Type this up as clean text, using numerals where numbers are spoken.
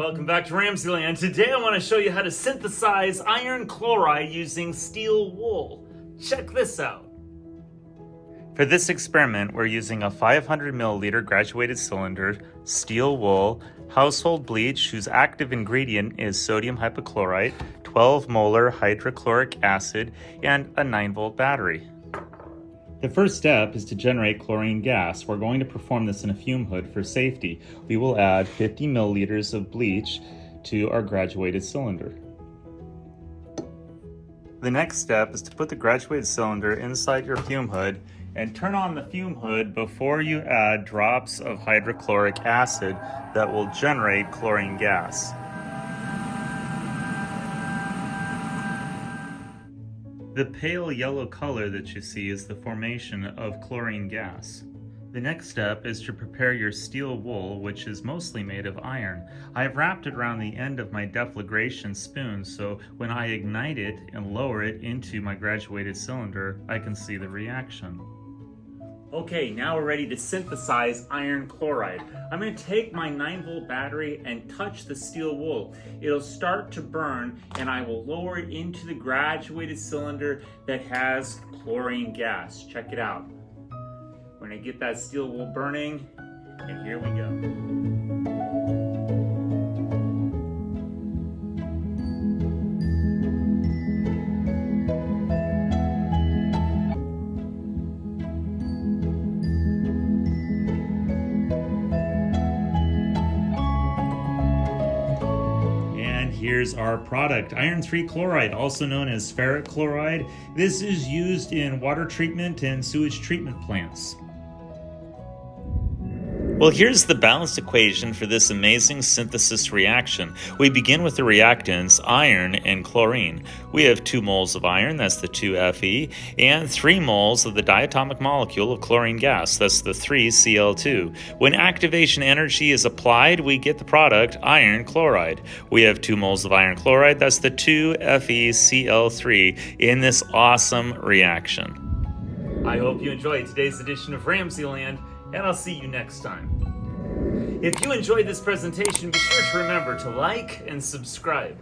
Welcome back to RamZland. Today I want to show you how to synthesize iron chloride using steel wool. Check this out. For this experiment, we're using a 500 milliliter graduated cylinder, steel wool, household bleach whose active ingredient is sodium hypochlorite, 12 molar hydrochloric acid, and a 9-volt battery. The first step is to generate chlorine gas. We're going to perform this in a fume hood for safety. We will add 50 milliliters of bleach to our graduated cylinder. The next step is to put the graduated cylinder inside your fume hood and turn on the fume hood before you add drops of hydrochloric acid that will generate chlorine gas. The pale yellow color that you see is the formation of chlorine gas. The next step is to prepare your steel wool, which is mostly made of iron. I've wrapped it around the end of my deflagration spoon, so when I ignite it and lower it into my graduated cylinder, I can see the reaction. Okay, now we're ready to synthesize iron chloride. I'm going to take my 9-volt battery and touch the steel wool. It'll start to burn and I will lower it into the graduated cylinder that has chlorine gas. Check it out. We're going to get that steel wool burning, and here we go. Here's our product, iron 3 chloride, also known as ferric chloride. This is used in water treatment and sewage treatment plants. Well, here's the Balanc equation for this amazing synthesis reaction. We begin with the reactants, iron and chlorine. We have 2 moles of iron, that's the 2Fe, and 3 moles of the diatomic molecule of chlorine gas, that's the 3Cl2. When activation energy is applied, we get the product, iron chloride. We have 2 moles of iron chloride, that's the 2FeCI3 in this awesome reaction. I hope you enjoyed today's edition of RamZland, and I'll see you next time. If you enjoyed this presentation, be sure to remember to like and subscribe.